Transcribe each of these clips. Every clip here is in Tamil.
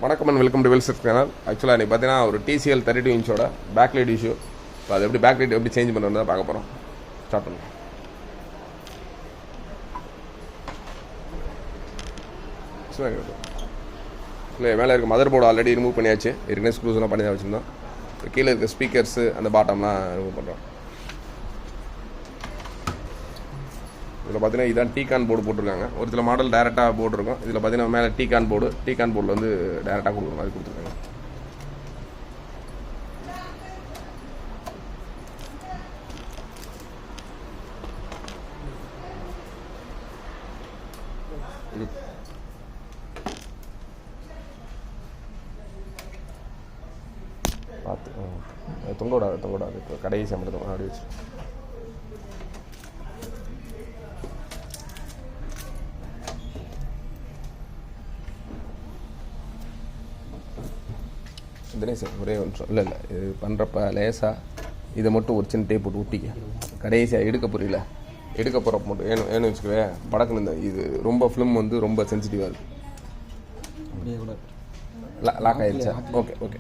வணக்கம் அண்ட் வெல்கம் டு வெல்செட் சேனல். ஆக்சுவலாக இன்றைக்கி பார்த்தீங்கன்னா ஒரு TCL 32 இன்ச்சோட பேக்லைட் இஷ்யூ. இப்போ அது எப்படி பேக்லைட் எப்படி சேஞ்ச் பண்ணுறது தான் பார்க்க போகிறோம். ஸ்டார்ட் பண்ணுவோம். இல்லை, மேலே இருக்க மதர் போர்டு ஆல்ரெடி ரிமூவ் பண்ணியாச்சு. ஏற்கனவே ஸ்க்ரூஸ்லாம் பண்ணி தான் வச்சுருந்தோம். இப்போ கீழே இருக்க ஸ்பீக்கர்ஸு அந்த பாட்டம்லாம் ரிமூவ் பண்ணுறோம். இதில் பார்த்தீங்கன்னா இதான் டீகான் போர்டு போட்டிருக்காங்க. ஒரு சில மாடல் டேரெக்டாக போர்டு இருக்கும். இதில் பார்த்தீங்கன்னா மேலே டீகான் போர்டில் வந்து டேரெக்டாக கொடுக்குற மாதிரி கொடுத்துருக்காங்க. பார்த்து தொங்க விடாது. இப்போ கடைசி மட்டும் அப்படி வச்சு தினேஷ் ஒரே நிமிஷம். இல்லை இது பண்ணுறப்ப லேசாக இதை மட்டும் ஒரு சின்ன டேப் போட்டு ஊட்டிக்க. கடைசியாக எடுக்க புரியல, எடுக்க போகிறப்ப மட்டும் ஏன்னு வச்சுக்கவே படக்குன்னு இந்த இது ரொம்ப ஃபிலிம் வந்து ரொம்ப சென்சிட்டிவாக இருக்குது. லாக் ஆகிடுச்சா? ஓகே.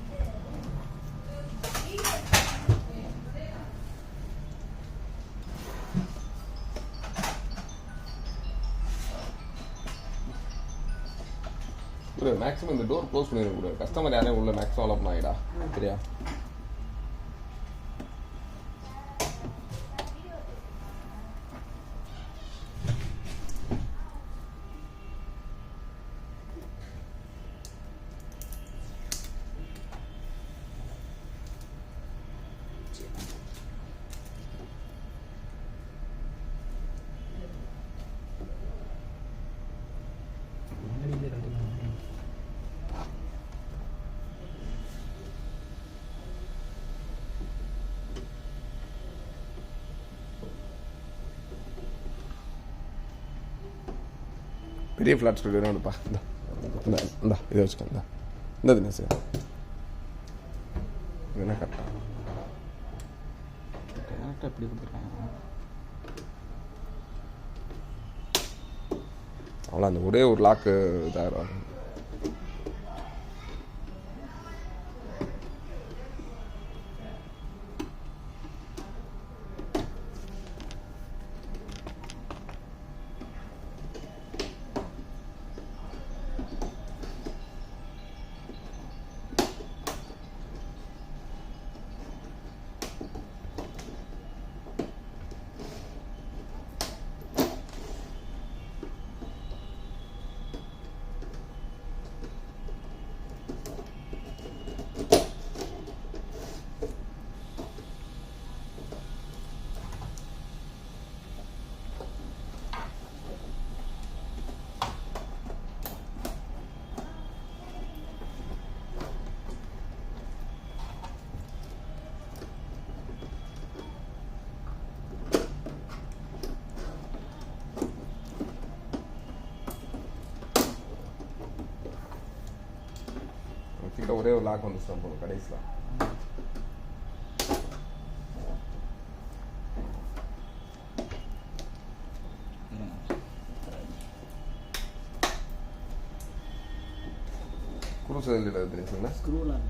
இல்லை மேக்ஸிமம் இந்த டோர் க்ளோஸ் பண்ணிடக்கூடாது. கஸ்டமர் யாரையும் உள்ள மேக்ஸிமம் அலோப் ஆகிடா சரியா? பெரிய ஃப்ளாட் ஸ்டுடியோ வேணும்ப்பா. இந்தா இதை வச்சுக்கோ. இந்த தினேஷ் இது என்ன கரெக்டாக எப்படி கொடுத்துருக்காங்க? அவ்வளோ அந்த ஒரே ஒரு லாக்கு இதாயிரம். ஒரே ஒரு லாக் வந்து போகும் கடைசியில். குரூஸ் தெரியுங்களா? ஸ்க்ரூலாம்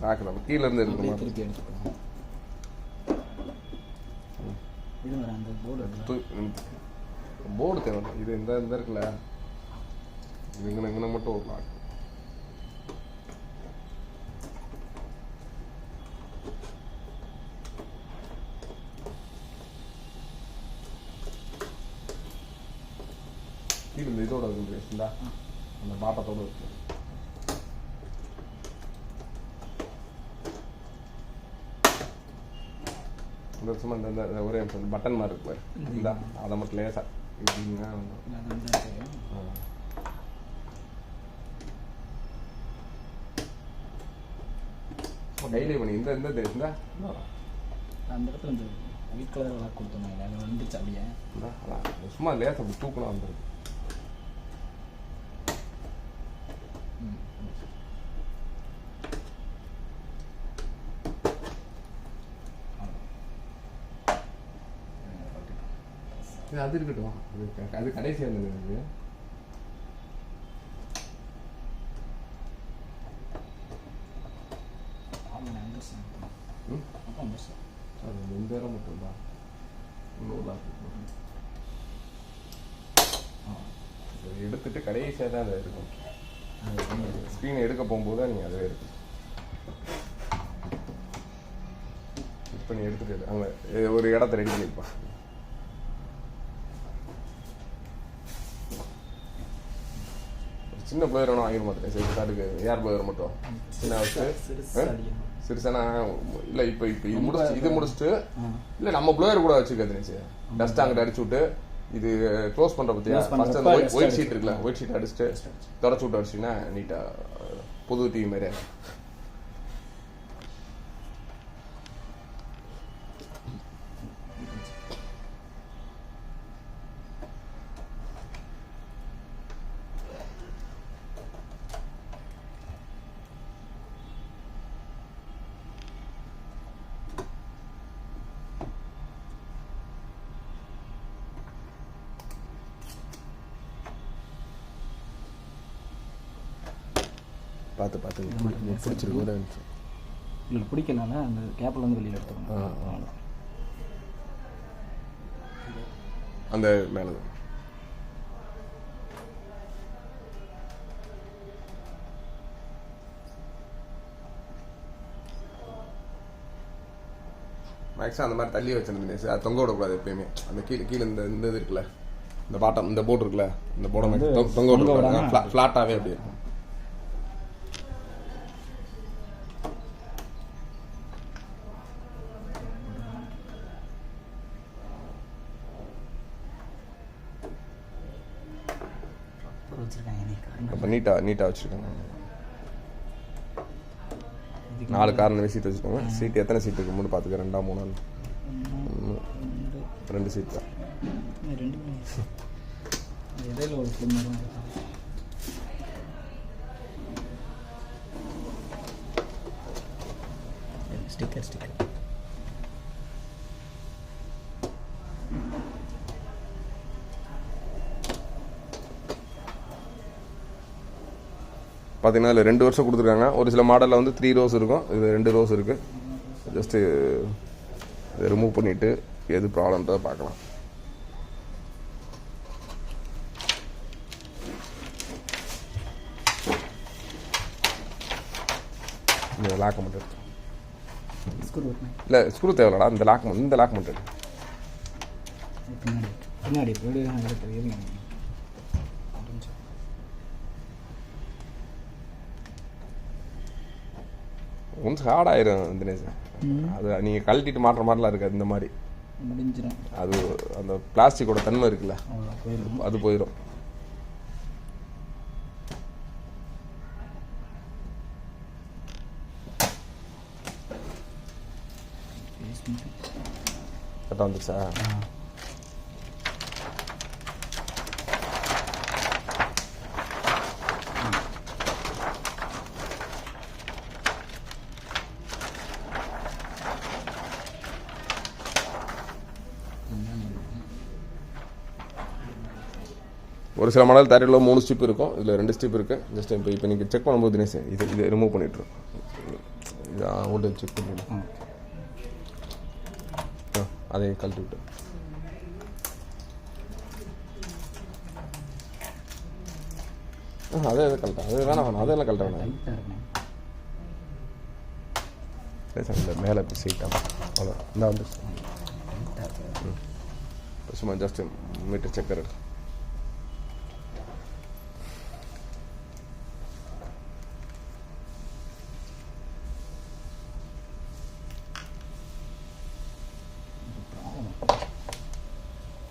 லாக் நம்ம கீழே இருந்து எடுக்கணும். திருப்பி எடுத்துக்கணும். போர்டு தேவை. இது இந்த இருக்குல்ல, இது இங்கே மட்டும் ஒரு லாக். இந்த இதோட இருக்குங்களா, அந்த பாட்டத்தோடு இருக்கு. இந்த சும்மா இந்த ஒரே பட்டன் மாதிரி இருக்கு இந்த அதை மட்டும் லேசா இப்படிங்க கையிலே பண்ணி இந்த இந்த அந்த இடத்துல இந்த ஒயிட் கலர் லாக் கொடுத்தோம். வந்துச்சு அப்படியே சும்மா லேசா அப்படி தூக்கலாம் வந்துருக்கு. அது இருக்கட்டும், அது கடைசியாக இருந்தது. அது இந்த இடம் மட்டும்தான் இன்னொரு எடுத்துட்டு கடைசியாக தான் அதை இருக்கும். ஸ்க்ரீனை எடுக்க போகும்போது தான் நீங்கள் அதே இருக்கும். இப்போ நீ எடுத்துகிட்டு அங்கே ஒரு இடத்த ரெடி பண்ணிப்பா. சின்ன பிளேயர் வேணும் வாங்கிட மாட்டேன். சரி காட்டுக்கு ஏர் பிளேயர் மட்டும் சின்ன வச்சு சிறுசானா இல்லை. இப்போ இது முடிச்சுட்டு இல்லை நம்ம பிளேயர் கூட வச்சுக்காது. டஸ்ட் அங்கிட்ட அடிச்சு விட்டு இது க்ளோஸ் பண்ணுற பற்றியா ஃபஸ்ட் அந்த ஒயிட் ஷீட் இருக்குல்ல, ஒயிட் ஷீட் அடிச்சுட்டு தொடச்சி விட்டு அடிச்சிங்கன்னா நீட்டாக புது டிவி மாதிரி. பார்த்து பிடிச்சிருக்கு இல்லை பிடிக்கனால அந்த கேப்பில் வந்து வெளியில் எடுத்துக்கணும். அந்த மேலே மேக்ஸிமம் அந்த மாதிரி தள்ளி வச்சிருந்தேன். அது தொங்க விடக்கூடாது எப்பயுமே. அந்த கீழே இந்த இது இருக்குல்ல, இந்த பாட்டம் இந்த போர்டு இருக்குல்ல, இந்த போர்டை தொங்க விடக்கூடாது. ஃப்ளாட்டாகவே அப்படி இருக்கும். அப்போ நீட்டாக வச்சுருக்காங்க. 4 கார்னர் சீட் வச்சுருக்காங்க. சீட் எத்தனை சீட் இருக்கு மட்டும் பார்த்துக்க. 2 3 2 சீட் தான். ஸ்டிக்கர் பார்த்தீங்கன்னா இதில் 2 வருஷம் கொடுத்துருக்காங்க. ஒரு சில மாடலில் வந்து 3 ரோஸ் இருக்கும், இது 2 ரோஸ் இருக்குது. ஜஸ்ட்டு இதை ரிமூவ் பண்ணிவிட்டு எது ப்ராப்ளம்ன்றதை பார்க்கலாம். இந்த லாக்கை மட்டும் எடுத்து இல்லை ஸ்க்ரூ தேவையில்லடா. இந்த லாக் மட்டும் எடுத்து பின்னாடி ஒன்ஸ் ஹார்ட் ஆயிரும் தினேஷ். அது நீங்கள் கழட்டிட்டு மாட்டுற மாதிரிலாம் இருக்காது. இந்த மாதிரி முடிஞ்சிடும். அது அந்த பிளாஸ்டிக்கோட தன்மை இருக்குல்ல, அது போயிடும். கரெக்டாக வந்துச்சா? ஒரு சில மாடல் 3 ஸ்டிப் இருக்கும், இதில் 2 ஸ்டிப் இருக்குது. ஜஸ்ட் இப்போ நீங்கள் செக் பண்ணும்போது தினேஷ் இதை ரிமூவ் பண்ணிட்டுரும். இதை வோல்டேஜ் செக் பண்ணிடலாம். அதை கழட்டி விட்டு அதே கழட்டா. அது வேணாம், அதெல்லாம் கழட்ட வேணாம். இந்த மேலே இப்போ சீட்டாக அவ்வளோ இந்த வந்து சும்மா ஜஸ்ட் மீட்டர் செக்கர் எடுக்கும்.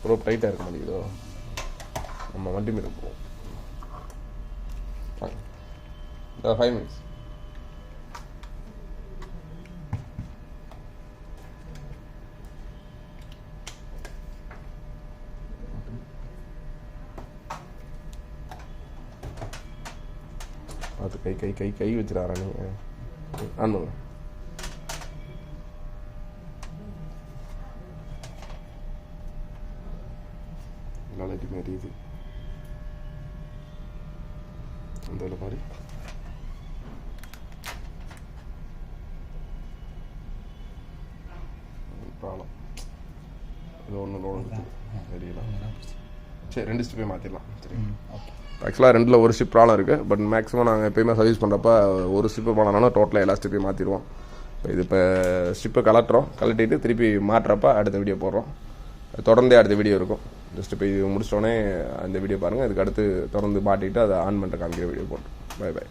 ரோப் டைட்டாக இருக்க மாட்டேங்குதோ, நம்ம வண்டி மீது போவோம். 5 minutes. பார்த்து கை வச்சுறாரா நீ? ஆன் நாளைக்கு மாரி இது அந்த மாதிரி இது ஒன்று லோடு சரிங்களா? சரி 2 ஸ்டிப்பே மாற்றிடலாம். சரி, ஓகே. ஆக்சுவலாக 2ல் ஒரு ஸ்டிப் ப்ராப்ளம் இருக்குது. பட் மேக்ஸிமம் நாங்கள் எப்போயுமே சர்வீஸ் பண்ணுறப்ப ஒரு ஸ்டிப்பு ப்ராப்ளம்னாலும் டோட்டலாக எல்லா ஸ்டிப்பையும் மாற்றிடுவோம். இது இப்போ ஸ்டிப்பை கலட்டிட்டு திருப்பி மாட்டுறப்ப அடுத்த வீடியோ போடுறோம். தொடர்ந்தே அடுத்த வீடியோ இருக்கும். ஜஸ்ட் இப்போ இது முடிச்சிட்டோன்னே அந்த வீடியோ பாருங்கள். இதுக்கு அடுத்து தொடர்ந்து மாட்டிட்டு அதை ஆன் பண்ணுற காமிக்கிற வீடியோ போட்டோம். பை.